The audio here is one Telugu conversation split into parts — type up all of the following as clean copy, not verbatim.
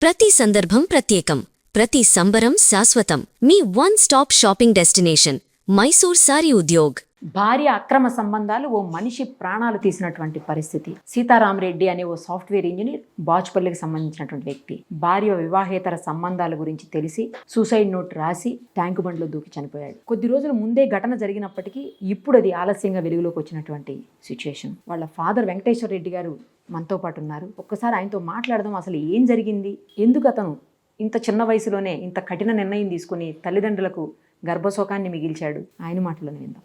ప్రతి సందర్భం ప్రత్యేకం, ప్రతి సంబరం శాశ్వతం. మీ one stop shopping destination Mysore Sari Udyog. భార్య అక్రమ సంబంధాలు ఓ మనిషి ప్రాణాలు తీసినటువంటి పరిస్థితి. సీతారామరెడ్డి అనే ఓ సాఫ్ట్వేర్ ఇంజనీర్ బాచుపల్లికి సంబంధించినటువంటి వ్యక్తి భార్య వివాహేతర సంబంధాల గురించి తెలిసి సూసైడ్ నోట్ రాసి ట్యాంకు బండ్లో దూకి చనిపోయాడు. కొద్ది రోజుల ముందే ఘటన జరిగినప్పటికీ ఇప్పుడు అది ఆలస్యంగా వెలుగులోకి వచ్చినటువంటి సిచ్యుయేషన్. వాళ్ళ ఫాదర్ వెంకటేశ్వర రెడ్డి గారు మనతో పాటు ఉన్నారు. ఒక్కసారి ఆయనతో మాట్లాడదాం. అసలు ఏం జరిగింది, ఎందుకు అతను ఇంత చిన్న వయసులోనే ఇంత కఠిన నిర్ణయం తీసుకుని తల్లిదండ్రులకు గర్భశోకాన్ని మిగిల్చాడు, ఆయన మాటలను విందాం.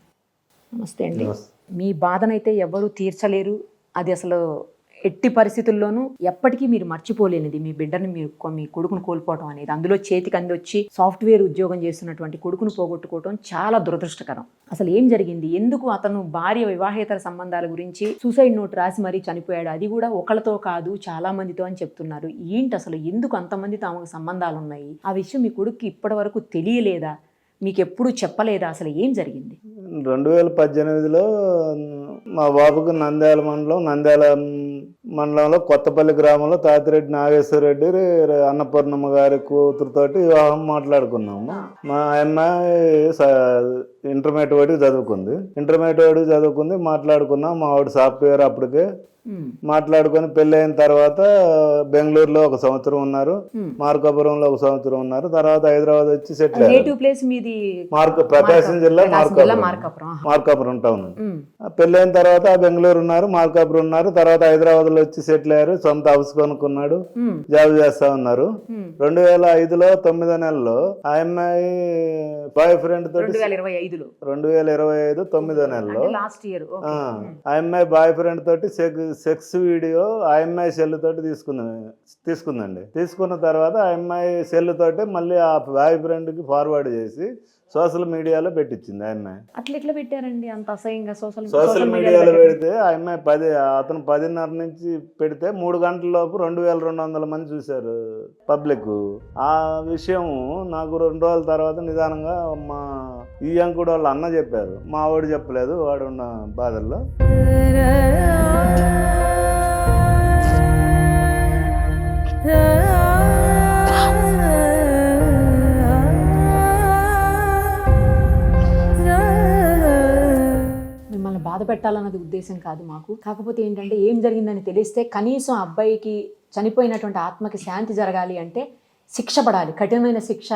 నమస్తే అండి. మీ బాధనైతే ఎవరు తీర్చలేరు. అది అసలు ఎట్టి పరిస్థితుల్లోనూ ఎప్పటికీ మీరు మర్చిపోలేనిది. మీ బిడ్డని మీ కొడుకును కోల్పోవడం అనేది, అందులో చేతికి అందొచ్చి సాఫ్ట్వేర్ ఉద్యోగం చేస్తున్నటువంటి కొడుకును పోగొట్టుకోవడం చాలా దురదృష్టకరం. అసలు ఏం జరిగింది, ఎందుకు అతను భార్య వివాహేతర సంబంధాల గురించి సూసైడ్ నోట్ రాసి మరీ చనిపోయాడు, అది కూడా ఒకళ్ళతో కాదు చాలా మందితో అని చెప్తున్నారు. ఏంటి అసలు, ఎందుకు అంతమందితో ఆమెకు సంబంధాలు ఉన్నాయి? ఆ విషయం మీ కొడుక్కి ఇప్పటి వరకు తెలియలేదా, మీకు ఎప్పుడు చెప్పలేదా? అసలు ఏం జరిగింది? 2018లో మా బాబుకు నంద్యాల మండలంలో కొత్తపల్లి గ్రామంలో తాతిరెడ్డి నాగేశ్వరరెడ్డి అన్నపూర్ణమ్మ గారి కూతురుతోటి వివాహం మాట్లాడుకున్నాము. మా అమ్మాయి ఇంటర్మీడియట్ వరకు చదువుకుంది. మాట్లాడుకున్నాం. మా ఆవిడ సాఫ్ట్వేర్ అప్పటికే మాట్లాడుకొని పెళ్లి అయిన తర్వాత బెంగళూరులో 1 సంవత్సరం ఉన్నారు, మార్కాపురంలో 1 సంవత్సరం ఉన్నారు. తర్వాత హైదరాబాద్ వచ్చి సెటిల్ అయ్యారు. ప్రకాశం జిల్లా మార్కాపురం టౌన్. పెళ్లి అయిన తర్వాత బెంగళూరు ఉన్నారు, మార్కాపురం ఉన్నారు. తర్వాత హైదరాబాద్ లో వచ్చి సెటిల్ అయ్యారు. సొంత హౌస్ కొనుక్కున్నాడు, జాబ్ చేస్తా ఉన్నారు. 2005లో 9వ నెలలో ఆ అమ్మాయి బాయ్ ఫ్రెండ్ తోటి 2025 9వ నెలలో ఆ అమ్మాయి బాయ్ ఫ్రెండ్ తోటి సెక్స్ వీడియో ఆ అమ్మాయి సెల్ తోటి తీసుకుందండి. తీసుకున్న తర్వాత ఆ అమ్మాయి సెల్ తోటి మళ్ళీ ఆ బాయ్ ఫ్రెండ్ కి ఫార్వర్డ్ చేసి సోషల్ మీడియాలో పెట్టించింది. ఆ అమ్మాయి అట్లా ఎట్లా పెట్టారండి అంత అసహ్యంగా? సోషల్ మీడియాలో పెడితే ఆ అమ్మాయి అతను 10:30 నుంచి పెడితే 3 గంటల లోపు 2200 మంది చూశారు పబ్లిక్. ఆ విషయం నాకు 2 రోజుల తర్వాత నిదానంగా మా ఈ అంకుడు వాళ్ళ అన్న చెప్పారు. మా వాడు చెప్పలేదు, వాడు ఉన్న బాధల్లో. మిమ్మల్ని బాధ పెట్టాలన్నది ఉద్దేశం కాదు మాకు. కాకపోతే ఏంటంటే ఏం జరిగిందని తెలిస్తే కనీసం అబ్బాయికి చనిపోయినటువంటి ఆత్మకి శాంతి జరగాలి అంటే శిక్ష పడాలి, కఠినమైన శిక్ష.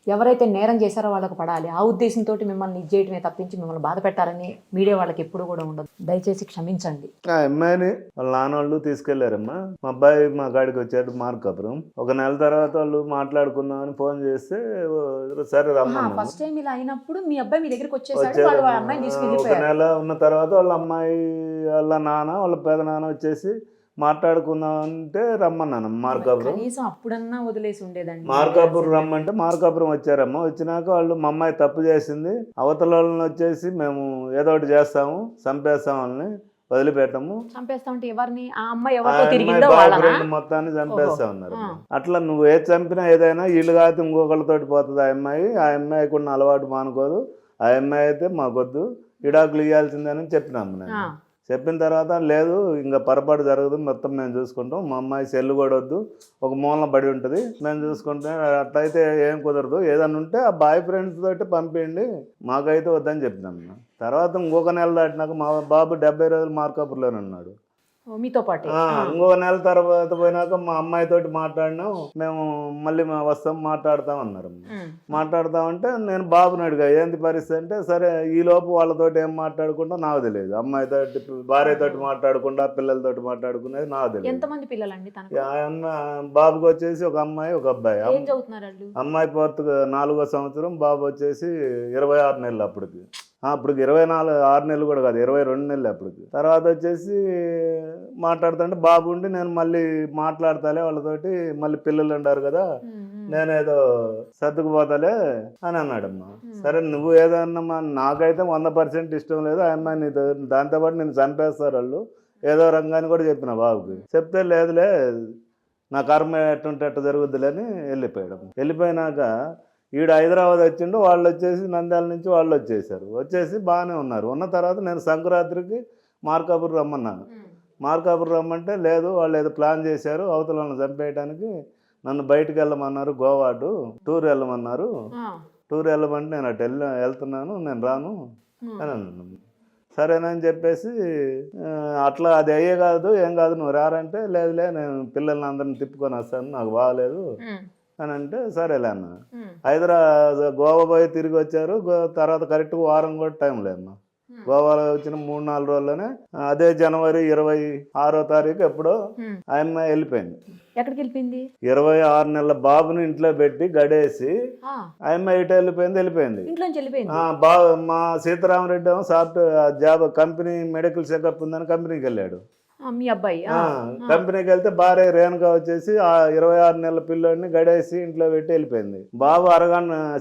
ఎవరైతే నేరం చేశారో వాళ్ళకు పడాలి. ఆ ఉద్దేశంతో మిమ్మల్ని ఇచ్చేయటమే తప్పించి మిమ్మల్ని బాధ పెట్టాలని మీడియా వాళ్ళకి ఎప్పుడు కూడా ఉండదు. దయచేసి క్షమించండి. ఆ అమ్మాయిని వాళ్ళ నాన్న వాళ్ళు తీసుకెళ్లారమ్మా. మా అబ్బాయి మా కాడికి వచ్చాడు మార్కాపురం. 1 నెల తర్వాత వాళ్ళు మాట్లాడుకుందామని ఫోన్ చేస్తే సరే రమ్మా. ఫస్ట్ టైం ఇలా అయినప్పుడు మీ అబ్బాయి మీ దగ్గరికి వచ్చేసాడు. 1 నెల ఉన్న తర్వాత వాళ్ళ అమ్మాయి వాళ్ళ నాన్న వాళ్ళ పెద్ద నాన్న వచ్చేసి మాట్లాడుకుందాం అంటే రమ్మన్నాను మార్కాపురం. అప్పుడన్నా వదిలేసి ఉండేదండి. మార్కాపురం రమ్మంటే మార్కాపురం వచ్చారమ్మా. వచ్చినాక వాళ్ళు మా అమ్మాయి తప్పు చేసింది, అవతల వాళ్ళని వచ్చేసి మేము ఏదో ఒకటి చేస్తాము, చంపేస్తాం, వాళ్ళని వదిలిపెట్టము, చంపేస్తామంటే ఎవరిని? మొత్తాన్ని చంపేస్తా ఉన్నారు. అట్లా నువ్వు ఏది చంపినా ఏదైనా వీళ్ళు కాదు ఇంకొకళ్ళతోటి పోతుంది. ఆ అమ్మాయికి ఉన్న అలవాటు మానుకోదు. ఆ అమ్మాయి అయితే మాకొద్దు, విడాకులు ఇవ్వాల్సిందని చెప్పినాము. నేను చెప్పిన తర్వాత లేదు ఇంకా పొరపాటు జరగదు, మొత్తం మేము చూసుకుంటాం, మా అమ్మాయి సెల్లు కూడా వద్దు, ఒక మూలన పడి ఉంటుంది, మేము చూసుకుంటాం, అట్లయితే ఏం కుదరదు, ఏదన్నా ఉంటే ఆ బాయ్ ఫ్రెండ్స్ తోటి పంపించండి, మాకైతే వద్దని చెప్పినాం. తర్వాత 1 నెల దాటినాక మా బాబు 70 రోజులు మార్కాపురంలోనే ఉన్నాడు మీతో పాటు. 1 నెల తర్వాత పోయినాక మా అమ్మాయితోటి మాట్లాడినాం, మేము మళ్ళీ వస్తాం మాట్లాడతాం అన్నారు. మాట్లాడతామంటే నేను బాబుని అడిగా ఏంది పరిస్థితి అంటే, సరే ఈ లోపు వాళ్ళతోటి ఏం మాట్లాడుకుంటా నాకు తెలియదు, అమ్మాయితోటి భార్యతోటి మాట్లాడకుండా పిల్లలతోటి మాట్లాడుకునేది నాకు తెలియదు. ఎంతమంది పిల్లలండి? బాబుకి వచ్చేసి 1 అమ్మాయి 1 అబ్బాయి. అమ్మాయి 4వ సంవత్సరం, బాబు వచ్చేసి 26 నెలలు. అప్పటికి 6 నెలలు కూడా కాదు, 22 నెలలు అప్పటికి. తర్వాత వచ్చేసి మాట్లాడుతుంటే బాబు ఉండి నేను మళ్ళీ మాట్లాడతాలే వాళ్ళతోటి, మళ్ళీ పిల్లలు ఉండారు కదా, నేనేదో సర్దుకుపోతాలే అని అన్నాడమ్మా. సరే నువ్వు ఏదన్నా, నాకైతే 100% ఇష్టం లేదు, ఆ అమ్మాయి దాంతోపాటు నేను చంపేస్తారు వాళ్ళు ఏదో రంగాన్ని కూడా చెప్పిన బాబుకి. చెప్తే లేదులే నా కర్మ ఎట్టుంటే ఎట్ట జరుగుద్దులే అని వెళ్ళిపోయాడు. వెళ్ళిపోయినాక ఈడు హైదరాబాద్ వచ్చిండు, వాళ్ళు వచ్చేసి నంద్యాల నుంచి వాళ్ళు వచ్చేసి బాగానే ఉన్నారు. ఉన్న తర్వాత నేను సంక్రాంతికి మార్కాపురం రమ్మన్నాను. మార్కాపురం రమ్మంటే లేదు వాళ్ళు ఏదో ప్లాన్ చేశారు అవతల వాళ్ళని చంపేయడానికి, నన్ను బయటికి వెళ్ళమన్నారు, గోవాటు టూర్ వెళ్ళమన్నారు. ఆ, టూర్ వెళ్ళమంటే నేను అటు వెళ్తున్నాను, నేను రాను అని అన్నాను. సరేనని చెప్పేసి అట్లా అది అయ్యే కాదు, ఏం కాదు, నువ్వు రారంటే లేదులే నేను పిల్లల్ని అందరిని తిప్పుకొని వస్తాను, నాకు బాగలేదు అని అంటే సరేలే అన్న. గోవా పోయి తిరిగి వచ్చారు. తర్వాత కరెక్ట్గా వారం కూడా టైం లేదమ్మా. గోవాలో వచ్చిన 3-4 రోజుల్లోనే అదే జనవరి 26వ తారీఖు ఎప్పుడో ఆ అమ్మాయి వెళ్ళిపోయింది. ఎక్కడికి వెళ్ళిపోయింది? 26 నెలల బాబుని ఇంట్లో పెట్టి గడేసి ఆ, ఆ అమ్మాయి ఇటు వెళ్ళిపోయింది. ఇంట్లోంచి వెళ్ళిపోయింది. మా సీతారామరెడ్డి ఏమో జాబ్ కంపెనీ మెడికల్ చెకప్ ఉందని కంపెనీకి వెళ్ళాడు. మీ అబ్బాయి కంపెనీకి వెళ్తే భార్య రేణుగా వచ్చేసి ఆ 26 నెలల పిల్లోడిని గడేసి ఇంట్లో పెట్టి వెళ్ళిపోయింది. బాబు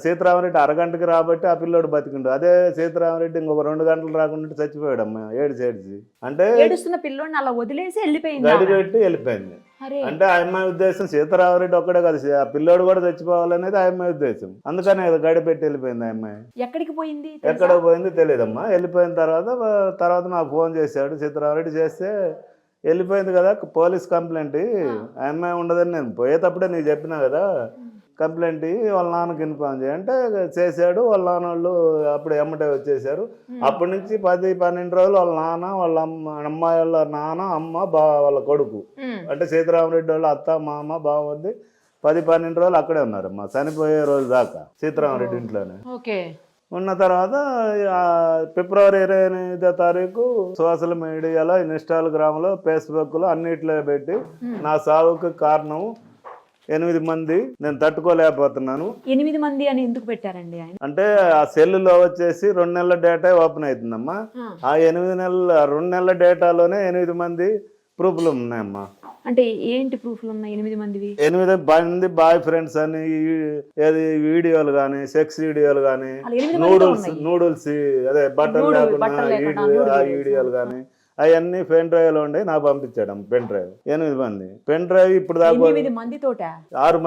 సీతారామరెడ్డి అరగంటకి రాబట్టి ఆ పిల్లోడు బతికిండు. అదే సీతారామరెడ్డి ఇంకొక 2 గంటలు రాకుండా చచ్చిపోయాడు అమ్మ, ఏడ్చి. అంటే ఏడుస్తున్న పిల్లోడిని అలా వదిలేసి వెళ్ళిపోయింది, గడి పెట్టి వెళ్ళిపోయింది. అంటే ఆ అమ్మాయి ఉద్దేశం సీతారామరెడ్డి ఒక్కడే కదా, ఆ పిల్లోడు కూడా చచ్చిపోవాలనేది ఆ అమ్మాయి ఉద్దేశం. అందుకనే గడి పెట్టి వెళ్ళిపోయింది ఆ అమ్మాయి. ఎక్కడికి పోయింది? ఎక్కడ పోయింది తెలియదమ్మా. వెళ్ళిపోయిన తర్వాత నాకు ఫోన్ చేశాడు సీతారామరెడ్డి. చేస్తే వెళ్ళిపోయింది కదా, పోలీస్ కంప్లైంట్ ఆ అమ్మాయి ఉండదని నేను పోయేటప్పుడే నీకు చెప్పినా కదా, కంప్లైంట్ వాళ్ళ నాన్నకి ఇన్ఫార్మ్ చేయంటే చేశాడు. వాళ్ళ నాన్న వాళ్ళు అప్పుడు ఎమ్మటే వచ్చేసారు. అప్పటి నుంచి 10-12 రోజులు వాళ్ళ నాన్న, వాళ్ళ అమ్మాయి వాళ్ళ నాన్న, అమ్మ, వాళ్ళ కొడుకు అంటే సీతారామరెడ్డి వాళ్ళ అత్త, మామ, బావద్ది 10-12 రోజులు అక్కడే ఉన్నారమ్మా, చనిపోయే రోజు దాకా సీతారామరెడ్డి ఇంట్లోనే ఉన్న తర్వాత ఫిబ్రవరి 28వ తారీఖు సోషల్ మీడియాలో, ఇన్స్టాగ్రామ్లో, ఫేస్బుక్లో అన్నిట్లో పెట్టి నా సావుకు కారణం 8 మంది, నేను తట్టుకోలేకపోతున్నాను. 8 మంది అని ఎందుకు పెట్టారండి ఆయన? అంటే ఆ సెల్లులో వచ్చేసి 2 నెలల డేటా ఓపెన్ అవుతుందమ్మా. ఆ 2 నెలల డేటాలోనే 8 మంది ప్రూఫ్లు ఉన్నాయమ్మా. అంటే ఏంటి ప్రూఫ్లు ఉన్నాయి 8 మందివి? 8 మంది బాయ్ ఫ్రెండ్స్ అని ఏది వీడియోలు కానీ, సెక్స్ వీడియోలు కానీ, నూడిల్స్ అదే బట్టలు లేకుండా ఆ వీడియోలు కానీ అవన్నీ పెన్ డ్రైవ్ లో ఉండి నాకు పంపించాడు. పెన్ డ్రైవ్ 8 మంది పెన్ డ్రైవ్ ఇప్పుడు దాకా 6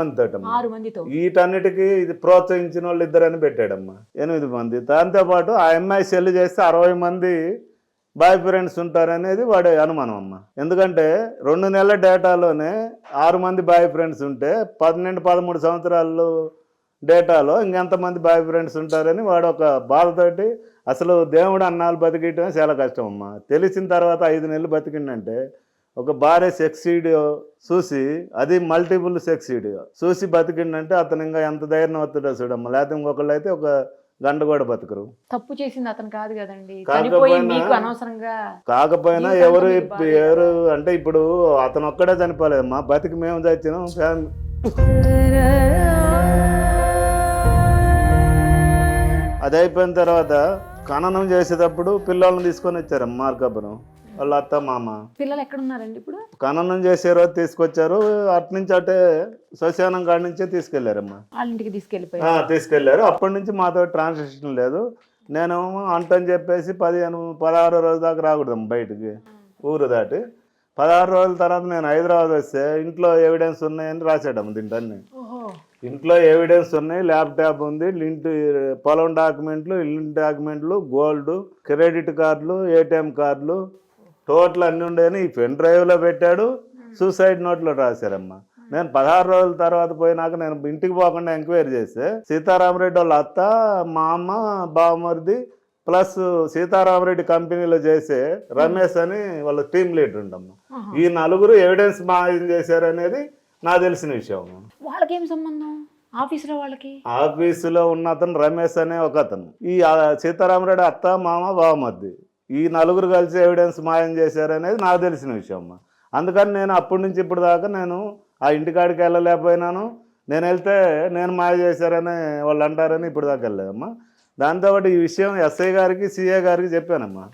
మందితో వీటన్నిటికీ ఇది ప్రోత్సహించిన వాళ్ళు 2 అని పెట్టాడమ్మా. 8 మంది. దాంతోపాటు ఆ అమ్మాయి సెల్ చేస్తే 60 మంది బాయ్ ఫ్రెండ్స్ ఉంటారనేది వాడి అనుమానం అమ్మ. ఎందుకంటే 2 నెలల డేటాలోనే 6 మంది బాయ్ ఫ్రెండ్స్ ఉంటే 12-13 సంవత్సరాలు డేటాలో ఇంకెంతమంది బాయ్ ఫ్రెండ్స్ ఉంటారని వాడు ఒక బాధతోటి, అసలు దేవుడు అన్నాళ్ళు బతికియటమే చాలా కష్టం అమ్మ. తెలిసిన తర్వాత 5 నెలలు బతికిండంటే ఒక భార్య సెక్స్ వీడియో చూసి, అది మల్టిపుల్ సెక్స్ వీడియో చూసి బతికిండంటే అతను ఇంకా ఎంత ధైర్యం వస్తుందో చూడమ్మ. లేకపోతే ఇంకొకళ్ళు అయితే ఒక గంట కూడా బతకరు. తప్పు చేసింది అతను కాదు కదండి, కాకపోయినా ఎవరు అంటే ఇప్పుడు అతను ఒక్కడే చనిపోలేదమ్మా, బతికి మేము చచ్చినాం. అది అయిపోయిన తర్వాత ఖననం చేసేటప్పుడు పిల్లల్ని తీసుకొని వచ్చారమ్మా మార్కాపురం వాళ్ళ అత్త, మామ. పిల్లలు ఎక్కడ ఉన్నారండి ఇప్పుడు? ఖననం చేసే రోజు తీసుకొచ్చారు. అట్నుంచి అటే శ్మశానం కాడి నుంచే తీసుకెళ్లారమ్మా. వాళ్ళ ఇంటికి తీసుకెళ్లారు. అప్పటి నుంచి మాతో ట్రాన్సాక్షన్ లేదు. నేను అంటని చెప్పేసి 16 రోజు దాకా రాకూడదమ్మా బయటికి, ఊరు దాటి. 16 రోజుల తర్వాత నేను హైదరాబాద్ వస్తే ఇంట్లో ఎవిడెన్స్ ఉన్నాయని రాశాడమ్మ. దీంట్లో ఇంట్లో ఎవిడెన్స్ ఉన్నాయి, ల్యాప్టాప్ ఉంది, ఇంటి పొలం డాక్యుమెంట్లు, ఇల్లు డాక్యుమెంట్లు, గోల్డ్, క్రెడిట్ కార్డులు, ఏటీఎం కార్డులు, టోటల్ అన్నీ ఉండేని ఈ పెన్ డ్రైవ్లో పెట్టాడు. సూసైడ్ నోట్లో రాశారమ్మా. నేను 16 రోజుల తర్వాత పోయినాక నేను ఇంటికి పోకుండా ఎంక్వైరీ చేస్తే సీతారామరెడ్డి వాళ్ళ అత్త, మా అమ్మ, బావమరిది ప్లస్ సీతారామరెడ్డి కంపెనీలో చేసే రమేష్ అని వాళ్ళ టీమ్ లీడర్ ఉండమ్మా. ఈ 4 ఎవిడెన్స్ మాయం చేశారనేది నాకు తెలిసిన విషయం. వాళ్ళకేం సంబంధం? ఆఫీసులో ఉన్న అతను రమేష్ అనే ఒక అతను, ఈ సీతారామరెడ్డి అత్త, మామ, బావమరిది, ఈ 4 కలిసి ఎవిడెన్స్ మాయం చేశారనేది నాకు తెలిసిన విషయం అమ్మా. అందుకని నేను అప్పటి నుంచి ఇప్పుడు దాకా నేను ఆ ఇంటికాడికి వెళ్ళలేకపోయినాను. నేను వెళ్తే నేను మాయ చేశారని వాళ్ళు అంటారని ఇప్పుడు దాకా వెళ్ళలేదమ్మా. దాంతోపాటు ఈ విషయం ఎస్ఐ గారికి, సిఐ గారికి చెప్పానమ్మా.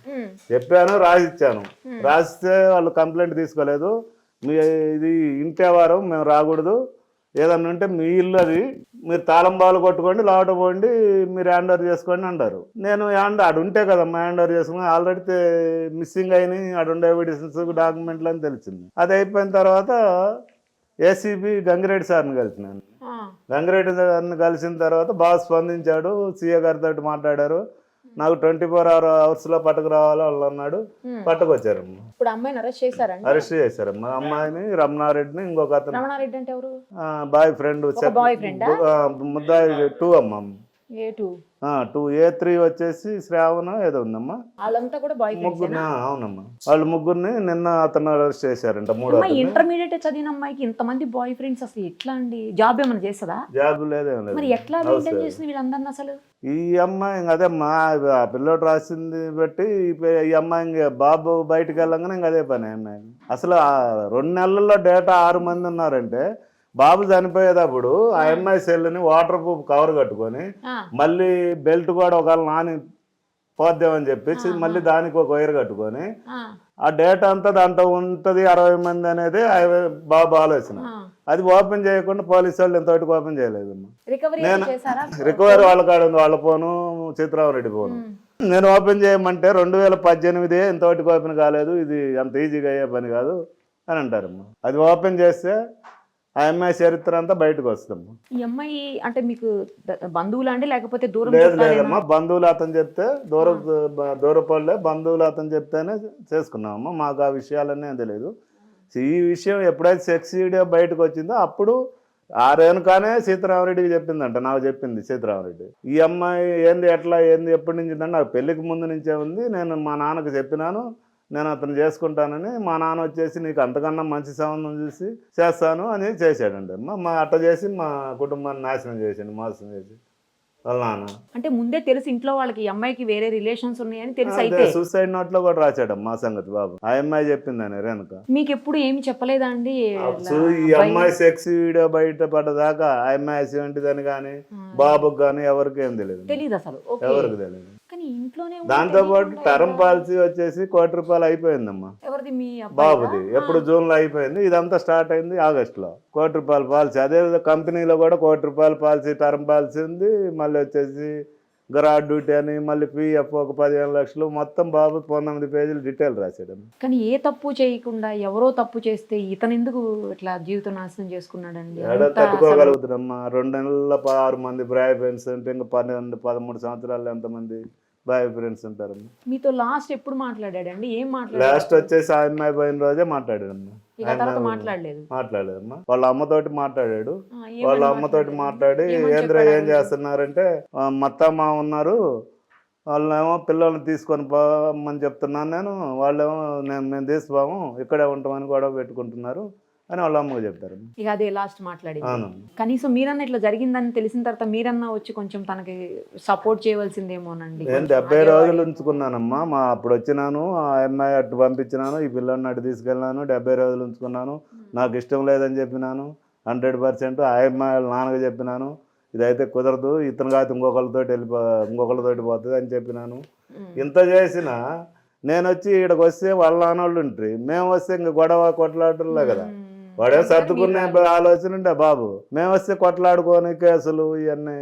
చెప్పాను, రాసిచ్చాను. రాసిస్తే వాళ్ళు కంప్లైంట్ తీసుకోలేదు. ఇది ఇంటి వారం, మేము రాకూడదు, ఏదన్నా ఉంటే మీ ఇల్లు, అది మీరు తాళం బాలు కొట్టుకోండి, లోపల పోండి, మీరు హ్యాండ్ ఓవర్ చేసుకోండి అంటారు. నేను ఆడు ఉంటే కదమ్మా హ్యాండ్ ఓవర్ చేసుకుని. ఆల్రెడీ మిస్సింగ్ అయినాయి, ఆడుండే ఎవిడెన్స్, డాక్యుమెంట్లు అని తెలిసింది. అది అయిపోయిన తర్వాత ఏసీబీ గంగిరెడ్డి సార్ని కలిసినాను. గంగిరెడ్డి సార్ని కలిసిన తర్వాత బాగా స్పందించాడు. సీఏ గారితో మాట్లాడారు. నాకు 24 hours లో పట్టుకురావాలో వాళ్ళు అన్నాడు. పట్టుకొచ్చారమ్మా. ఇప్పుడు అమ్మాయిని అరెస్ట్ చేశారండి. అరెస్ట్ చేశారమ్మా. అమ్మాయిని రమణారెడ్డిని ఇంకొక అతను రమణారెడ్డి అంటే ఎవరు? బాయ్ ఫ్రెండ్ బాయ్ ఫ్రెండ్ ముద్దాయి 2 అమ్మా. A2 2 A3 వచ్చేసి శ్రావణ ఏదో ఉందమ్మా. వాళ్ళంతా కూడా బాయ్ ముగ్గురు అవునమ్మా. వాళ్ళు ముగ్గురిని నిన్న అతను అరెస్ట్ చేశారంట. 3వ ఇంటర్మీడియట్ చదివిన అమ్మాయికి ఇంతమంది బాయ్ ఫ్రెండ్స్ అసలు ఎట్లా అండి? జాబ్ ఏమైనా చేస్తుందా? జాబ్ లేదేం లేదు. మరి ఎట్లా మెయింటైన్ చేస్తుంది వీళ్ళందరినీ అసలు? ఈ అమ్మాయి ఇంక అదేమ్మా ఆ పిల్లోడు రాసింది బట్టి ఈ అమ్మాయి ఇంక బాబు బయటకు వెళ్ళంగానే ఇంక అదే పని అమ్మాయి. అసలు 2 నెలల్లో డేటా 6 మంది ఉన్నారంటే బాబు చనిపోయేటప్పుడు ఆ అమ్మాయి సెల్ని వాటర్ ప్రూఫ్ కవర్ కట్టుకొని మళ్ళీ బెల్ట్ కూడా ఒకవేళ నాని పోద్దామని చెప్పేసి మళ్ళీ దానికి ఒక వైర్ కట్టుకొని ఆ డేటా అంతా దాంట్లో ఉంటది 60 మంది అనేది బాబు ఆలోచన. అది ఓపెన్ చేయకుండా పోలీసు వాళ్ళు ఎంతవరకు ఓపెన్ చేయలేదు. నేను రికవరీ వాళ్ళ కాడ ఉంది, వాళ్ళ ఫోను చిత్రారెడ్డి ఫోను. నేను ఓపెన్ చేయమంటే 2018 ఎంతవరకు ఓపెన్ కాలేదు, ఇది అంత ఈజీగా అయ్యే పని కాదు అని అంటారమ్మా. అది ఓపెన్ చేస్తే ఆ అమ్మాయి చరిత్ర అంతా బయటకు వస్తాము. ఈ అమ్మాయి అంటే మీకు బంధువులా అండి లేకపోతే దూరం? లేదమ్మా, బంధువులు అతను చెప్తే దూరపడలే, బంధువులు అతను చెప్తేనే చేసుకున్నామమ్మా. మాకు ఆ విషయాలన్నీ తెలియదు. ఈ విషయం ఎప్పుడైతే సెక్స్ వీడియో బయటకు వచ్చిందో అప్పుడు ఆ రేణుకానే సీతారామరెడ్డికి చెప్పిందంట. నాకు చెప్పింది సీతారామరెడ్డి. ఈ అమ్మాయి ఏంది ఎట్లా ఏంది ఎప్పటి నుంచి అంటే నాకు పెళ్లికి ముందు నుంచే ఉంది, నేను మా నాన్నకు చెప్పినాను నేను అతను చేసుకుంటానని. మా నాన్న వచ్చేసి నీకు అంతకన్నా మంచి సంబంధం చూసి చేస్తాను అని చేశాడండి. మా అట్ట చేసి మా కుటుంబాన్ని నాశనం చేసాడు, మోసం చేసి వాళ్ళ నాన్న. అంటే ముందే తెలిసి ఇంట్లో వాళ్ళకి ఈ అమ్మాయికి వేరే రిలేషన్స్ ఉన్నాయని తెలిసి అయితే సూసైడ్ నోట్ లో కూడా రాశాడు మా సంగతి బాబు. ఆ అమ్మాయి చెప్పిందని రేణుక. మీకు ఎప్పుడు ఏమి చెప్పలేదా అండి? ఈ అమ్మాయి సెక్స్ వీడియో బయట పడ్డదాకా ఆ అమ్మాయి ఏంటిదని కానీ బాబుకి కానీ ఎవరికి ఏం తెలియదు అసలు, ఎవరికి తెలియదు. కానీ ఇంట్లోనే దాంతో పాటు టర్మ్ పాలసీ వచ్చేసి ₹1,00,00,000 అయిపోయిందమ్మా ఎవరిది? మీ బాబుది. ఎప్పుడు జూన్లో అయిపోయింది, ఇదంతా స్టార్ట్ అయింది ఆగస్టులో. ₹1,00,00,000 పాలసీ. అదే కంపెనీలో కూడా ₹1,00,00,000 పాలసీ, టర్మ్ పాలసీ ఉంది. మళ్ళీ వచ్చేసి గ్రాడ్ డ్యూటీ అని, మళ్ళీ పిఎఫ్ ఒక 15 లక్షలు, మొత్తం బాబు 19 పేజీలు డీటెయిల్ రాశాడు. కానీ ఏ తప్పు చేయకుండా ఎవరో తప్పు చేస్తే ఇతను ఎందుకు ఇట్లా జీవితం నాశనం చేసుకున్నాడండి? తట్టుకోగలుగుతున్నామ్మా. 2 నెలల్లో 6 మంది బాయ్ ఫ్రెండ్స్ అంటే ఇంకా 12-13 సంవత్సరాలు ఎంతమంది బాయ్ ఫ్రెండ్స్ ఉంటారు. మీతో లాస్ట్ ఎప్పుడు మాట్లాడాడండి? ఏం మాట్లాడాడు? లాస్ట్ వచ్చేసి ఆ అమ్మాయి పోయిన రోజే మాట్లాడాడమ్మా. మాట్లాడలేదమ్మా. వాళ్ళ అమ్మతోటి మాట్లాడాడు. వాళ్ళ అమ్మతోటి మాట్లాడి ఏంద్ర ఏం చేస్తున్నారంటే మత్తమ్మ ఉన్నారు, వాళ్ళేమో పిల్లల్ని తీసుకొని పోమని చెప్తున్నాను నేను, వాళ్ళేమో మేము తీసుకోము ఇక్కడే ఉంటామని గొడవ పెట్టుకుంటున్నారు అని వాళ్ళ అమ్మకు చెప్పారు. ఇక అదే లాస్ట్ మాట్లాడి. కనీసం మీరన్నా ఇట్లా జరిగిందని తెలిసిన తర్వాత మీరన్నా వచ్చి కొంచెం తనకి సపోర్ట్ చేయవలసిందేమోనండి. నేను 70 రోజులు ఉంచుకున్నానమ్మా. అప్పుడు వచ్చినాను, ఆ అమ్మాయి అటు పంపించినాను, ఈ పిల్లల్ని అటు తీసుకెళ్ళినాను, 70 రోజులు ఉంచుకున్నాను. నాకు ఇష్టం లేదని చెప్పినాను 100%. ఆ అమ్మాయి వాళ్ళ నాన్నకు చెప్పినాను ఇదైతే కుదరదు, ఇతను కాదు ఇంకొకళ్ళతోటి పోతుంది అని చెప్పినాను. ఇంత చేసినా నేను వచ్చి ఇక్కడికి వస్తే వాళ్ళ నాన్నోళ్ళు ఉంటారు, మేము వస్తే ఇంక గొడవ కొట్లాడలే కదా. వాడే సర్దుకునే ఆలోచన ఉండే బాబు. మేము వస్తే కొట్లాడుకోని కేసులు ఇవన్నీ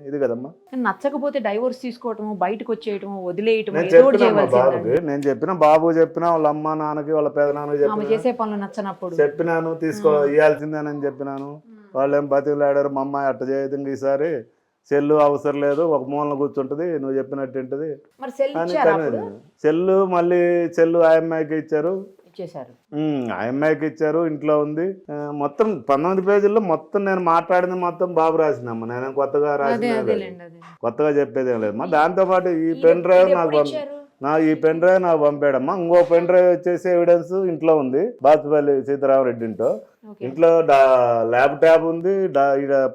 ఇది కదమ్మా. నచ్చకపోతే డైవోర్స్ తీసుకోవటము, బయటకు వచ్చేయటం, వదిలేయటం. నేను చెప్పిన బాబు చెప్పిన వాళ్ళ అమ్మ నాన్నకి వాళ్ళ పెదనాన్నకి చేసే పనులు నచ్చనప్పుడు చెప్పినాను, ఇవ్వాల్సిందేనని చెప్పినాను. వాళ్ళు ఏం బతిలాడారు, మా అమ్మాయి అట్ట చేయదు, ఇంక ఈసారి సెల్లు అవసరం లేదు, ఒక మూలన కూర్చుంటది, నువ్వు చెప్పినట్టు ఉంటుంది అని. సెల్లు మళ్ళీ ఆ అమ్మాయికి ఇచ్చారు. ఆ అమ్మాయికి ఇచ్చారు, ఇంట్లో ఉంది. మొత్తం 19 పేజీల్లో మొత్తం నేను మాట్లాడింది మొత్తం బాబు రాసిందమ్మా. నేను కొత్తగా కొత్తగా చెప్పేదేం లేదమ్మా. దాంతో పాటు ఈ పెన్ డ్రైవ్ ఈ పెన్ డ్రైవ్ నాకు పంపాడమ్మా. ఇంకో పెన్ డ్రైవ్ వచ్చేసి ఎవిడెన్స్ ఇంట్లో ఉంది, బాచుపల్లి సీతారామరెడ్డి ఇంట్లో ల్యాప్టాప్ ఉంది,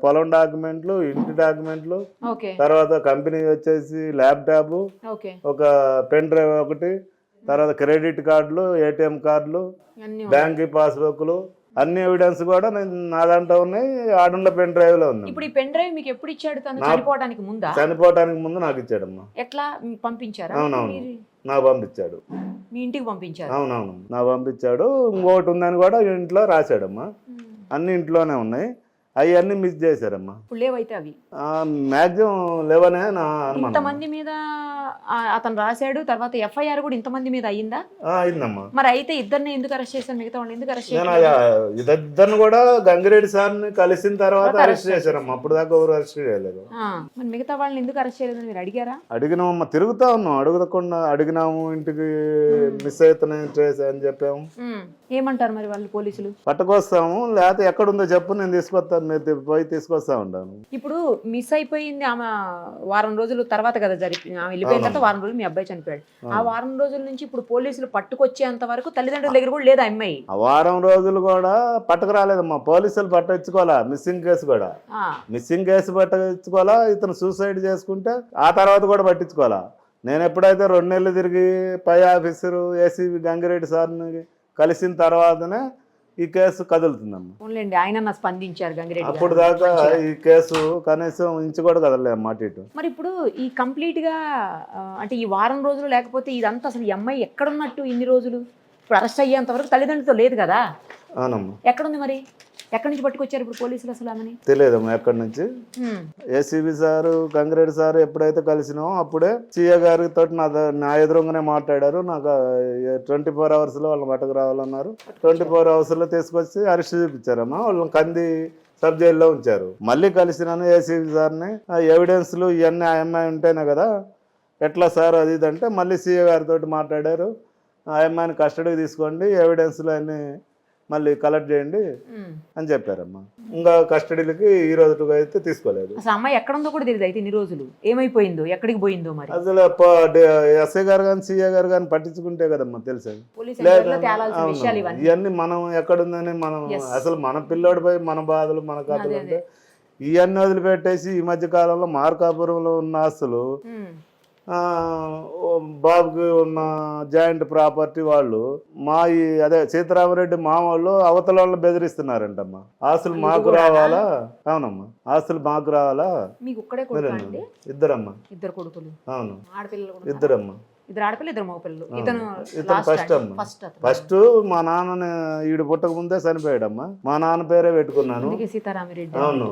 పొలం డాక్యుమెంట్లు, ఇంటి డాక్యుమెంట్లు, తర్వాత కంపెనీ వచ్చేసి ల్యాప్టాప్, ఒక పెన్ డ్రైవ్ ఒకటి, తర్వాత క్రెడిట్ కార్డులు, ఏటీఎం కార్డులు, బ్యాంక్ పాస్బుక్లు, అన్ని ఎవిడెన్స్ కూడా నా దాంట్లో ఉన్నాయి. ఆడున్న పెన్ డ్రైవ్ లో ఉంది. ఇప్పుడు ఈ పెన్ డ్రైవ్ మీకు ఎప్పుడు ఇచ్చాడు? చనిపోవడానికి ముందు నాకు ఇచ్చాడమ్మా. ఎట్లా పంపించారు? అవునవును, నాకు పంపించాడు. మీ ఇంటికి పంపించారు? అవునవును, నాకు పంపించాడు. ఇంకోటి ఉందని కూడా ఇంట్లో రాశాడమ్మా. అన్ని ఇంట్లోనే ఉన్నాయి. అవన్నీ మిస్ చేశారమ్మా. ఇప్పుడు లేవైతే అవి మ్యాక్సిమం లేవనే నా అనుమానం. ఇంతమంది మీద అతను రాశాడు, తర్వాత ఎఫ్ఐఆర్ కూడా ఇంతమంది మీద అయ్యిందా? అయిందమ్మా. మరి అయితే ఇద్దరిని ఎందుకు అరెస్ట్ చేశారు, మిగతా వాళ్ళని ఎందుకు అరెస్ట్ నేను చేశారు? ఇద్దరిని కూడా గంగిరెడ్డి సార్ని కలిసిన తర్వాత అరెస్ట్ చేశారమ్మా. అప్పుడు దాకా ఎవరు అరెస్ట్ చేయలేదు. మరి మిగతా వాళ్ళని ఎందుకు అరెస్ట్ చేయలేదు మీరు అడిగారా? అడిగినామమ్మా, తిరుగుతా ఉన్నాం, అడగకుండా అడిగినాము, ఇంటికి మిస్ అవుతున్నాయి అని చెప్పాము. ఏమంటారు మరి వాళ్ళు పోలీసులు? పట్టుకొస్తాము, లేకపోతే ఎక్కడుందో చెప్పు నేను తీసుకొస్తాను, మీరు పోయి తీసుకొస్తా ఉంటాను. ఇప్పుడు మిస్ అయిపోయింది ఆమె వారం రోజుల తర్వాత కదా జరిగింది, ఆమె వెళ్ళిపోయిన తర్వాత వారం రోజులు మీ అబ్బాయి చనిపోయాడు. ఆ వారం రోజుల నుంచి ఇప్పుడు పోలీసులు పట్టుకొచ్చేంత వరకు తల్లిదండ్రుల దగ్గర కూడా లేదా అమ్మాయి? ఆ వారం రోజులు కూడా పట్టుకురాలేదమ్మా, పోలీసులు పట్టించుకోవాలా. మిస్సింగ్ కేసు కూడా పట్టించుకోవాలా. ఇతను సూసైడ్ చేసుకుంటే ఆ తర్వాత కూడా పట్టించుకోవాలా. నేను ఎప్పుడైతే 2 నెలలు తిరిగి పై ఆఫీసరు ఏసీబీ గంగిరెడ్డి సార్ని కలిసిన తర్వాతనే ఈ కేసు కదులుతుందమ్మా. ఓన్లేండి, ఆయన స్పందించారు గంగిరెడ్డి. అప్పుడు దాకా ఈ కేసు కనీసం ఇంచు కూడా కదలే మాట ఇటు. మరి ఇప్పుడు ఈ కంప్లీట్ గా అంటే ఈ వారం రోజులు లేకపోతే ఇదంతా అసలు ఈ అమ్మాయి ఎక్కడున్నట్టు ఇన్ని రోజులు? ఇప్పుడు అరెస్ట్ అయ్యేంత వరకు తల్లిదండ్రులతో లేదు కదా? అవునమ్మా. ఎక్కడుంది మరి? ఎక్కడి నుంచి పట్టుకొచ్చారు ఇప్పుడు పోలీసులు అసలు ఆమెని? తెలియదమ్మా ఎక్కడి నుంచి. ఏసీబీ సారు గంగిరెడ్డి సార్ ఎప్పుడైతే కలిసినామో అప్పుడే సీఏ గారితో నా ఎదురుగానే మాట్లాడారు. నాకు 24 అవర్స్లో వాళ్ళని పట్టుకు రావాలన్నారు. 24 అవర్స్లో తీసుకొచ్చి అరెస్ట్ చూపించారమ్మా. వాళ్ళని కంది సబ్ జైల్లో ఉంచారు. మళ్ళీ కలిసినాను ఏసీబీ సార్ని. ఎవిడెన్స్లు ఇవన్నీ ఆ అమ్మాయి ఉంటేనే కదా, ఎట్లా సార్ అది ఇది అంటే మళ్ళీ సీఏ గారితో మాట్లాడారు. ఆ అమ్మాయిని కస్టడీకి తీసుకోండి, ఎవిడెన్స్లు అన్నీ మళ్ళీ కలెక్ట్ చేయండి అని చెప్పారమ్మా. ఇంకా కస్టడీలకి ఈ రోజు అయితే తీసుకోలేదు. అసలు అమ్మాయి ఎక్కడ ఉందో కూడా తెలియదు. అయితే ఇన్ని రోజులు ఏమైపోయిందో, ఎక్కడికి పోయిందో మరి అసలు ఎస్ఐ గారు కానీ సీఏ గారు కానీ పట్టించుకుంటే కదమ్మా తెలిసేది. ఇవన్నీ మనం ఎక్కడుందని మనం అసలు మన పిల్లోడిపై మన బాధలు మన కథలు అంటే ఇవన్నీ వదిలిపెట్టేసి ఈ మధ్య కాలంలో మార్కాపురంలో ఉన్న ఆస్తులు బాబుకి ఉన్న జాయింట్ ప్రాపర్టీ వాళ్ళు అదే సీతారామరెడ్డి మామూలు అవతల వాళ్ళని బెదిరిస్తున్నారంటమ్మా. ఆస్తులు మాకు రావాలా. అవునమ్మా, ఆస్తులు మాకు రావాలా. ఇద్దరమ్మా. ఇద్దరు కొడుకులు. అవును, ఆడపిల్లలు ఇద్దరమ్మా. ఇద్దరు ఆడపిల్లలు, ఇద్దరు మగపిల్లలు. ఇతను ఫస్ట్ అమ్మా. ఫస్ట్ మా నాన్నని ఈడు పుట్టక ముందే చనిపోయాడమ్మా. మా నాన్న పేరే పెట్టుకున్నాను. సీతారామరెడ్డి. అవును.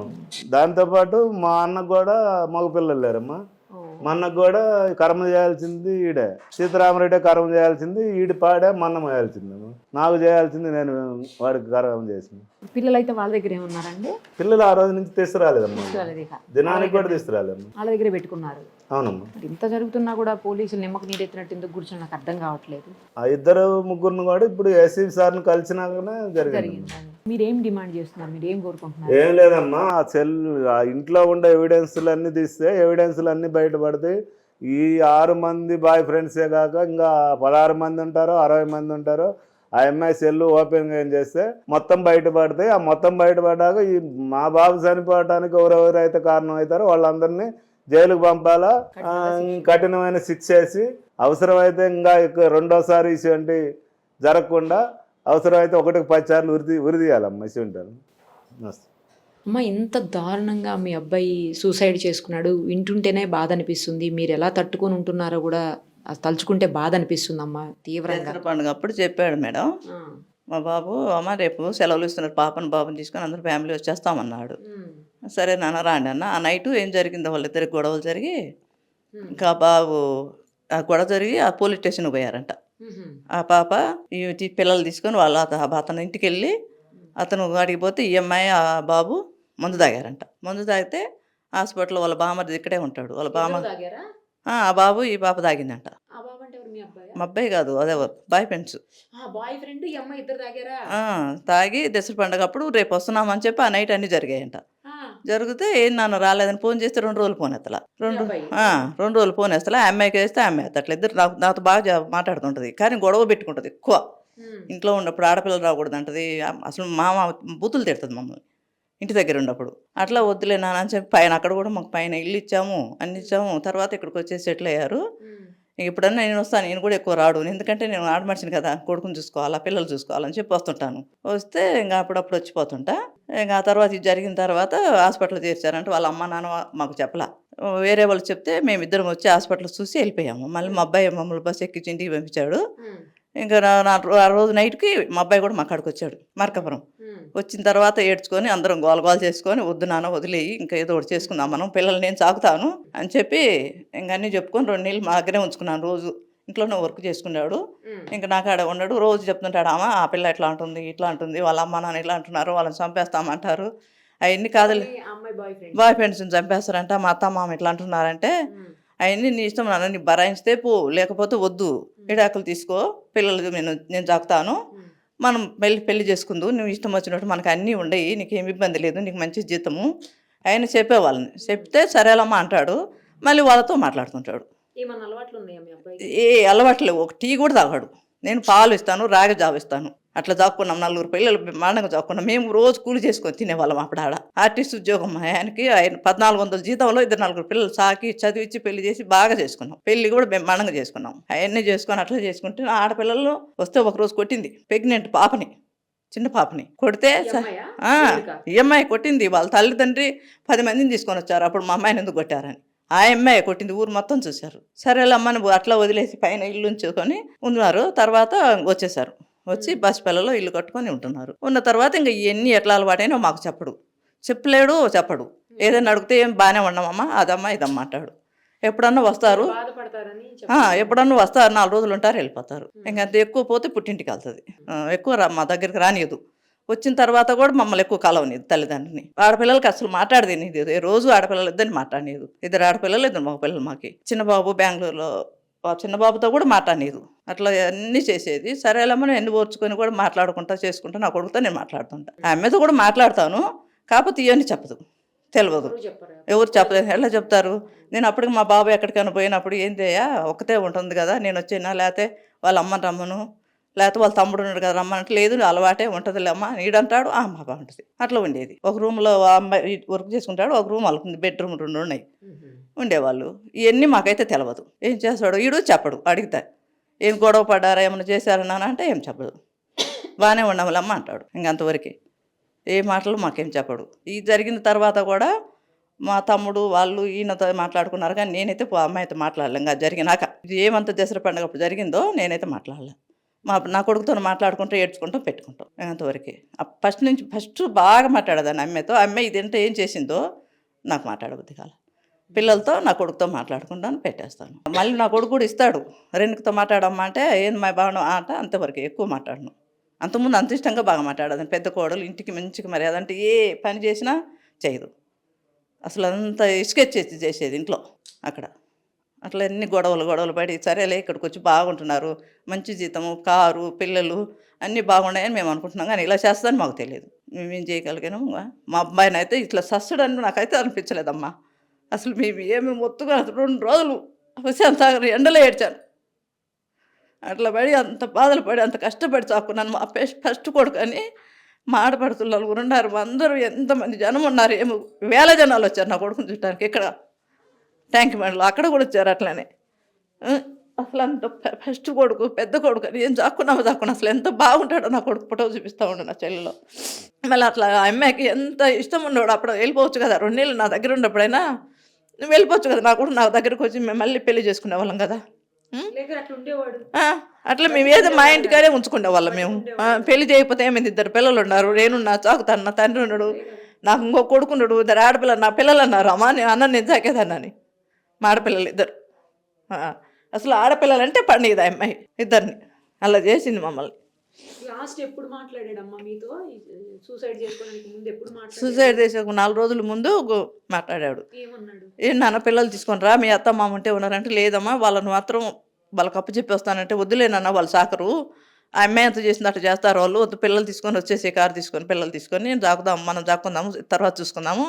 దాంతో పాటు మా అన్నకు కూడా మగపిల్లలు లేరమ్మా. మా అన్నకు కూడా కర్మ చేయాల్సింది ఈడే. సీతారామరెడ్డి కర్మ చేయాల్సింది ఈడి పాడే మన్న చేయాల్సింది. నాకు చేయాల్సింది నేను వాడికి కర్మ చేసింది. పిల్లలు అయితే వాళ్ళ దగ్గర ఏమన్నారండి? పిల్లలు ఆ రోజు నుంచి తీసుకురాలేదమ్మా, దినానికి కూడా తీసుకురాలేదమ్మా, వాళ్ళ దగ్గర పెట్టుకున్నారు. అవునమ్మా. ఇంత జరుగుతున్నా కూడా పోలీసులు నిమ్మకు నీరెత్తినట్టు ఎందుకు కూర్చొని నాకు అర్థం కావట్లేదు. ఆ ఇద్దరు ముగ్గురిని కూడా ఇప్పుడు ఏసీబీ సార్ని కలిసినాకనే జరిగింది. మీరేం డిమాండ్ చేస్తున్నారు, మీరు ఏం కోరుకుంటున్నారు? ఏం లేదమ్మా, ఆ ఇంట్లో ఉండే ఎవిడెన్స్లు అన్ని తీస్తే ఎవిడెన్స్లు అన్ని బయటపడతాయి. ఈ 6 మంది బాయ్ ఫ్రెండ్సే కాక ఇంకా 16 మంది ఉంటారో 60 మంది ఉంటారో ఆ అమ్మాయి సెల్ ఓపెన్ ఏం చేస్తే మొత్తం బయటపడతాయి. ఆ మొత్తం బయటపడ్డాక ఈ మా బాబు చనిపోవటానికి ఎవరెవరైతే కారణం అవుతారో వాళ్ళందరినీ జైలుకు పంపాలా, కఠినమైన శిక్ష వేసి అవసరమైతే ఇంకా రెండోసారి ఇటువంటి జరగకుండా అవసరమైతే 1కి 10 సార్లు ఉరిదీయాలమ్మా ఇటువంటి. అమ్మ, ఇంత దారుణంగా మీ అబ్బాయి సూసైడ్ చేసుకున్నాడు, వింటుంటేనే బాధ అనిపిస్తుంది. మీరు ఎలా తట్టుకొని ఉంటున్నారో కూడా తలుచుకుంటే బాధ అనిపిస్తుంది అమ్మ తీవ్రంగా. పండుగ అప్పుడు చెప్పాడు మేడం, మా బాబు అమ్మ రేపు సెలవులు ఇస్తున్నారు, బాబుని తీసుకొని అందరూ ఫ్యామిలీ వచ్చేస్తామన్నాడు. సరే నాన్న రాండి అన్న. ఆ నైటు ఏం జరిగిందో వాళ్ళిద్దరికి గొడవలు జరిగి ఇంకా బాబు ఆ గొడవ జరిగి ఆ పోలీస్ స్టేషన్కి పోయారంట. ఆ పాప ఈ పిల్లలు తీసుకొని వాళ్ళ అతను ఇంటికి వెళ్ళి అతను అడిగిపోతే ఈ అమ్మాయి ఆ బాబు మందు తాగారంట. మందు తాగితే హాస్పిటల్లో వాళ్ళ బామ్మది ఇక్కడే ఉంటాడు. వాళ్ళ బామ్మ ఆ బాబు ఈ పాప తాగిందంట. మా అబ్బాయి కాదు, అదే బాయ్ ఫ్రెండ్స్. తాగి దసరా పండుగ అప్పుడు రేపు వస్తున్నామని చెప్పి ఆ నైట్ అన్నీ జరిగాయంట. జరిగితే ఏం నాన్న రాలేదని ఫోన్ చేస్తే 2 రోజులు ఫోన్ ఎత్తలా. 2 రోజులు ఫోన్ వేస్తలా. ఆ అమ్మాయికి వేస్తే ఆ అమ్మాయి ఎత్తట్లేదు. ఇద్దరు నాతో బాగా మాట్లాడుతుంటుంది, కానీ గొడవ పెట్టుకుంటుంది ఎక్కువ. ఇంట్లో ఉన్నప్పుడు ఆడపిల్లలు రాకూడదు అంటది. అసలు మామ బూతులు తిడుతుంది మమ్మల్ని ఇంటి దగ్గర ఉన్నప్పుడు. అట్లా వద్దులే నాన్న అని చెప్పి పైన అక్కడ కూడా మాకు పైన ఇల్లు ఇచ్చాము, అన్ని ఇచ్చాము. తర్వాత ఇక్కడికి వచ్చేసి సెటిల్ అయ్యారు. ఇప్పుడన్నా నేను వస్తాను, నేను కూడా ఎక్కువ రాడు, ఎందుకంటే నేను ఆడమనిషిని కదా, కొడుకుని చూసుకోవాలా పిల్లలు చూసుకోవాలని చెప్పి వస్తుంటాను. వస్తే ఇంకా అప్పుడప్పుడు వచ్చిపోతుంటా. ఇంకా ఆ తర్వాత ఇది జరిగిన తర్వాత హాస్పిటల్ చేర్చారంటే వాళ్ళ అమ్మ నాన్న మాకు చెప్పలా. వేరే వాళ్ళు చెప్తే మేమిద్దరం వచ్చి హాస్పిటల్ చూసి వెళ్ళిపోయాము. మళ్ళీ మా అబ్బాయి మమ్మల్ని బస్సు ఎక్కించి ఇంటికి పంపించాడు. ఇంకా ఆ రోజు నైట్కి మా అబ్బాయి కూడా మా కాడికి వచ్చాడు, మార్కాపురం. వచ్చిన తర్వాత ఏడ్చుకొని అందరం గోల చేసుకొని వద్దు నాన్న వదిలేయి, ఇంకా ఏదో ఒకటి చేసుకుందాం మనం, పిల్లల్ని నేను సాకుతాను అని చెప్పి ఇంక అన్నీ చెప్పుకొని 2 నెలలు మా దగ్గరే ఉంచుకున్నాను. రోజు ఇంట్లోనే వర్క్ చేసుకున్నాడు. ఇంకా నాకు ఆడ ఉన్నాడు. రోజు చెప్తుంటాడు, అమ్మ ఆ పిల్ల ఇట్లా అంటుంది, ఇట్లా అంటుంది, వాళ్ళ అమ్మ నాన్న ఇట్లా అంటున్నారు, వాళ్ళని చంపేస్తామంటారు. అవన్నీ కాదులే, బాయ్ ఫ్రెండ్స్ని చంపేస్తారంట, మా అత్త మామ ఇట్లా అంటున్నారంటే అవన్నీ నీ ఇష్టం నాన్న, నీ బరాయిస్తే పో, లేకపోతే వద్దు, విడాకులు తీసుకో, పిల్లలు నేను చాకుతాను, మనం పెళ్లి చేసుకుందు, నువ్వు ఇష్టం వచ్చినట్టు, మనకు అన్నీ ఉండయి, నీకేం ఇబ్బంది లేదు, నీకు మంచి జీతము ఆయన చెప్పేవాళ్ళని చెప్తే సరేలమ్మా అంటాడు. మళ్ళీ వాళ్ళతో మాట్లాడుతుంటాడు. ఏ అలవాట్లు లేవు. ఒక టీ కూడా తాగాడు. నేను పాలు ఇస్తాను, రాగి జావ ఇస్తాను, అట్లా చాక్కున్నాం. 4 పిల్లలు బ్రహ్మాండంగా చాక్కున్నాం. మేము రోజు కూలి చేసుకొని తినేవాళ్ళం. అప్పుడు ఆడ ఆర్టిస్ట్ ఉద్యోగం ఆయనకి, ఆయన 1400 జీతంలో 2-4 పిల్లలు సాకి చదివించి పెళ్లి చేసి బాగా చేసుకున్నాం. పెళ్లి కూడా బ్రహ్మాండంగా చేసుకున్నాం. అవన్నీ చేసుకొని అట్లా చేసుకుంటే ఆడపిల్లలు వస్తే ఒకరోజు కొట్టింది, ప్రెగ్నెంట్ పాపని, చిన్న పాపని కొడితే ఈ అమ్మాయి కొట్టింది. వాళ్ళ తల్లిదండ్రి 10 మందిని తీసుకొని వచ్చారు. అప్పుడు మా అమ్మాయిని ఎందుకు కొట్టారని ఆ అమ్మాయి కొట్టింది. ఊరు మొత్తం చూశారు. సరే అమ్మని అట్లా వదిలేసి పైన ఇల్లు ఉంచుకొని ఉన్నారు. తర్వాత వచ్చేసారు. వచ్చి బస్ పిల్లలో ఇల్లు కట్టుకొని ఉంటున్నారు. ఉన్న తర్వాత ఇంకా ఇవన్నీ ఎట్లా అలవాటైనా మాకు చెప్పడు. ఏదైనా అడిగితే ఏం బాగానే ఉన్నామమ్మా, అదమ్మా ఇదమ్మా అంటాడు. ఎప్పుడన్నా వస్తారు, 4 రోజులు ఉంటారు, వెళ్ళిపోతారు. ఇంకా అంత ఎక్కువ పోతే పుట్టింటికి వెళ్తుంది. ఎక్కువ మా దగ్గరికి రానియదు. వచ్చిన తర్వాత కూడా మమ్మల్ని ఎక్కువ కలవనిది తల్లిదండ్రిని. ఆడపిల్లలకి అసలు మాట్లాడదేనిది. రోజు ఆడపిల్లలు ఇద్దరిని మాట్లాడలేదు. 2 ఆడపిల్లలు 2 మగపిల్లలు మాకి. చిన్నబాబు బెంగళూరులో, చిన్నబాబుతో కూడా మాట్లాడలేదు. అట్లా అన్నీ చేసేది. సరేలమ్మని ఎన్ని ఓర్చుకొని కూడా మాట్లాడుకుంటా చేసుకుంటా నా కొడుకుతో నేను మాట్లాడుతుంటా. ఆమెతో కూడా మాట్లాడతాను, కాకపోతే ఇవన్నీ తెలియదు. ఎవరు చెప్పలేదు. ఎలా చెప్తారు? నేను అప్పటికి మా బాబు ఎక్కడికైనా పోయినప్పుడు ఏందయ్యా ఒక్కతే ఉంటుంది కదా, నేను వచ్చేనా, లేకపోతే వాళ్ళ అమ్మని రమ్మను, లేకపోతే వాళ్ళ తమ్ముడు ఉన్నాడు కదా రమ్మనంటే, లేదు అలవాటే ఉంటుందిలే అమ్మ నీడంటాడు, ఆ అమ్మ బాగుంటుంది. అట్లా ఉండేది. ఒక రూమ్లో అమ్మాయి వర్క్ చేసుకుంటాడు, ఒక రూమ్ వాళ్ళకి బెడ్రూమ్ 2 ఉన్నాయి, ఉండేవాళ్ళు. ఇవన్నీ మాకైతే తెలియదు. ఏం చేస్తాడు ఈడు చెప్పడు. అడిగితే ఏం గొడవ పడ్డారా, ఏమైనా చేశారన్నా అంటే ఏం చెప్పదు. బాగానే ఉండమలమ్మ అంటాడు. ఇంకంతవరకే, ఏ మాటలు మాకేం చెప్పడు. ఇది జరిగిన తర్వాత కూడా మా తమ్ముడు వాళ్ళు ఈయనతో మాట్లాడుకున్నారు, కానీ నేనైతే అమ్మాయితో మాట్లాడలేం. ఇంకా జరిగినాక ఇది ఏమంత దసరా పండుగ అప్పుడు జరిగిందో నేనైతే మాట్లాడలే. నా కొడుకుతో మాట్లాడుకుంటూ ఏడ్చుకుంటాం పెట్టుకుంటాం. అంతవరకే. ఫస్ట్ బాగా మాట్లాడేదాన్ని అమ్మాయితో. అమ్మాయి ఇదంటే ఏం చేసిందో నాకు మాట్లాడబుద్ది కాల. పిల్లలతో నా కొడుకుతో మాట్లాడుకుంటాను, పెట్టేస్తాను. మళ్ళీ నా కొడుకు కూడా ఇస్తాడు, రెండుతో మాట్లాడమ్మా అంటే ఏంది మా బాగా అంటే అంతవరకు ఎక్కువ మాట్లాడను. అంతకుముందు అంత ఇష్టంగా బాగా మాట్లాడదాన్ని. పెద్ద కోడలు ఇంటికి మంచిగా మర్యాద, అంటే ఏ పని చేసినా చేయదు. అసలు అంత ఇసుకెచ్చేసి చేసేది ఇంట్లో. అక్కడ అట్లా అన్ని గొడవలు పడి సరేలే ఇక్కడికి వచ్చి బాగుంటున్నారు, మంచి జీతము, కారు, పిల్లలు అన్నీ బాగున్నాయని మేము అనుకుంటున్నాం. కానీ ఇలా చేస్తుందని మాకు తెలియదు. మేమేం చేయగలిగాను. మా అబ్బాయిని అయితే ఇట్లా సస్సుడని నాకైతే అనిపించలేదమ్మా. అసలు మేము ఏమి మొత్తుగా 2 రోజులు వచ్చి అంత ఎండలో ఏడ్చాను. అట్లా పడి అంత బాధలు పడి అంత కష్టపడి చాక్కున్నాను. మా ఫస్ట్ కొడుకు అని మా ఆడపడుతులు 4 ఉన్నారు. అందరూ ఎంతమంది జనం ఉన్నారు, ఏమో వేల జనాలు వచ్చారు నా కొడుకుని చూడటానికి. ఇక్కడ ట్యాంక్ బండ్లో అక్కడ కూడా వచ్చారు. అట్లనే అసలు అంత ఫస్ట్ కొడుకు, పెద్ద కొడుకు అని ఏం చాక్కున్నా అసలు ఎంత బాగుంటాడో నా కొడుకు ఫోటో చూపిస్తూ ఉండు నా చెల్లెలో. మళ్ళీ అట్లా ఆ అమ్మాయికి ఎంత ఇష్టం ఉండేవాడు. అప్పుడు వెళ్ళిపోవచ్చు కదా, 2 నెలలు నా దగ్గర ఉన్నప్పుడైనా నువ్వు వెళ్ళిపోవచ్చు కదా, నా కూడా నా దగ్గరకు వచ్చి మేము మళ్ళీ పెళ్లి చేసుకునే వాళ్ళం కదా. అట్లా మేము ఏదో మా ఇంటికాడే ఉంచుకునే వాళ్ళం. మేము పెళ్లి చేయకపోతే ఏమైంది, 2 పిల్లలు ఉన్నారు, నేనున్నా చాకుతాను, నా తండ్రి ఉన్నాడు, నాకు ఇంకో కొడుకున్నాడు, 2 ఆడపిల్ల, నా పిల్లలు అన్నారు అమ్మ అన్న నేను చాకేదాన్ని. మా ఆడపిల్లలు 2. అసలు ఆడపిల్లలంటే పండుగ అమ్మాయి 2ని అలా చేసింది మమ్మల్ని. లాస్ట్ ఎప్పుడు మాట్లాడాడమ్మా మీతో? సూసైడ్ చేసుకోవడానికి ముందు ఎప్పుడు మాట్లాడాడు? సూసైడ్ చేసే 4 రోజుల ముందు మాట్లాడాడు. ఏమన్నాడు? నాన్న పిల్లలు తీసుకొని రా, మీ అత్త మామ ఉంటే ఉన్నారంటే, లేదమ్మా వాళ్ళని మాత్రం వాళ్ళకి అప్పు చెప్పి వస్తానంటే, వద్దులేనన్నా వాళ్ళు సాకరు, ఆ అమ్మాయి ఎంత చేసినట్టు చేస్తారు వాళ్ళు, వద్దు పిల్లలు తీసుకొని వచ్చేసి కారు తీసుకొని పిల్లలు తీసుకొని జాకుదాం, మనం జాక్కుందాము, తర్వాత చూసుకుందాము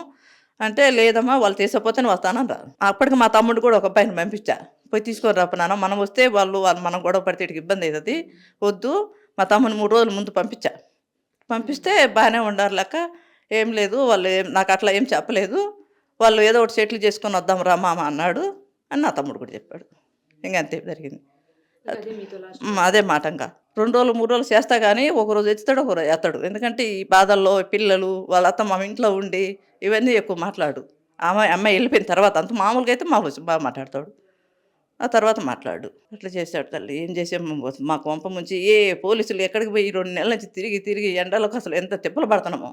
అంటే, లేదమ్మా వాళ్ళు తీసకపోతేనే వస్తానని రా. అప్పటికి మా తమ్ముడు కూడా ఒక అబ్బాయిని పంపించా, పోయి తీసుకొని రాపనాన్న, మనం వస్తే వాళ్ళు మనం గొడవ పడితే ఇబ్బంది అవుతుంది, వద్దు. మా తమ్ముని 3 రోజుల ముందు పంపిస్తే బాగానే ఉండారు లెక్క, ఏం లేదు వాళ్ళు నాకు అట్లా ఏం చెప్పలేదు, వాళ్ళు ఏదో ఒకటి సెటిల్ చేసుకొని వద్దాం రా మామ అన్నాడు అని నా తమ్ముడు కూడా చెప్పాడు. ఇంకంతే జరిగింది. అదే మాట. ఇంకా 2 రోజులు 3 రోజులు చేస్తా కానీ ఒకరోజు ఎత్తుతాడు, ఒకరోజు ఎత్తాడు. ఎందుకంటే ఈ బాధల్లో పిల్లలు వాళ్ళ అత్త మా ఇంట్లో ఉండి ఇవన్నీ ఎక్కువ మాట్లాడు. అమ్మాయి వెళ్ళిపోయిన తర్వాత అంత మామూలుగా అయితే మామూలు బాగా మాట్లాడతాడు. ఆ తర్వాత మాట్లాడు అట్లా చేశాడు తల్లి. ఏం చేసాము మాకు వంప ముంచి పోలీసులు ఎక్కడికి పోయి 2 నెలల నుంచి తిరిగి ఎండలకు అసలు ఎంత తిప్పలు పడుతున్నామో.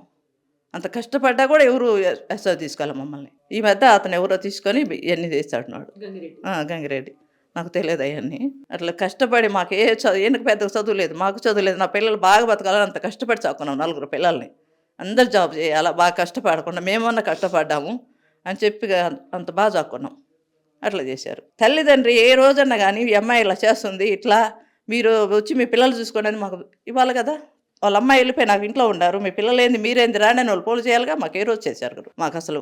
అంత కష్టపడ్డా కూడా ఎవరు ఎస్ఐ తీసుకోవాలి మమ్మల్ని. ఈ మధ్య అతను ఎవరో తీసుకొని ఇవన్నీ చేస్తాడున్నాడు. గంగిరెడ్డి. నాకు తెలియదు అవన్నీ. అట్లా కష్టపడి మాకు ఈయనకు పెద్ద చదువు లేదు, మాకు చదువు లేదు. నా పిల్లలు బాగా బతకాలని అంత కష్టపడి చాకున్నాం 4 పిల్లల్ని. అందరు జాబ్ చేయాలా, బాగా కష్టపడకుండా మేమన్నా కష్టపడ్డాము అని చెప్పి అంత బాగా చాకున్నాం. అట్లా చేశారు. తల్లిదండ్రి ఏ రోజన్నా కానీ ఈ అమ్మాయి ఇలా చేస్తుంది, ఇట్లా మీరు వచ్చి మీ పిల్లలు చూసుకోండి అని మాకు ఇవ్వాలి కదా. వాళ్ళ అమ్మాయి వెళ్ళిపోయి నాకు ఇంట్లో ఉండారు, మీ పిల్లలు ఏంది మీరేంది రాండి అని వాళ్ళు పోలు చేయాలిగా. మాకు ఏ రోజు చేశారు కదా, మాకు అసలు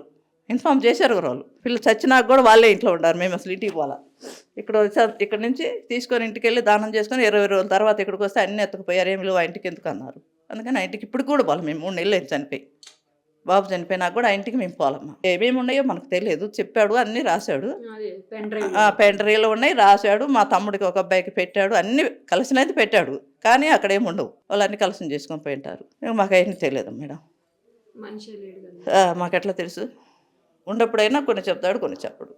ఇన్ఫామ్ చేశారు కదా వాళ్ళు. పిల్లలు చచ్చినాక కూడా వాళ్ళే ఇంట్లో ఉండారు, మేము అసలు ఇంటికి పోవాలా. ఇక్కడ నుంచి తీసుకొని ఇంటికి వెళ్ళి దానం చేసుకొని 20 రోజుల తర్వాత ఇక్కడికి వస్తే అన్నీ ఎత్తుకుపోయారు. ఏమి లేవు ఆ ఇంటికి ఎందుకు అన్నారు. అందుకని ఆ ఇంటికి ఇప్పుడు కూడా పోవాలి మేము. 3 నెలలు అయింది చనిపోయి. బాబు చనిపోయినాక కూడా ఆ ఇంటికి మేము పోవాలమ్మా. ఏమేమి ఉన్నాయో మనకు తెలియదు, చెప్పాడు, అన్నీ రాశాడు. పెన్ డ్రైవ్లో ఉన్నాయి, రాశాడు. మా తమ్ముడికి ఒక అబ్బాయికి పెట్టాడు, అన్నీ కలిసినైతే పెట్టాడు. కానీ అక్కడ ఏమి ఉండవు, వాళ్ళు అన్నీ కలిసి చేసుకొని పోయి ఉంటారు. మాకు అవన్నీ తెలియదు మేడం. మాకు ఎట్లా తెలుసు? ఉన్నప్పుడైనా కొన్ని చెప్తాడు, కొన్ని చెప్పడు.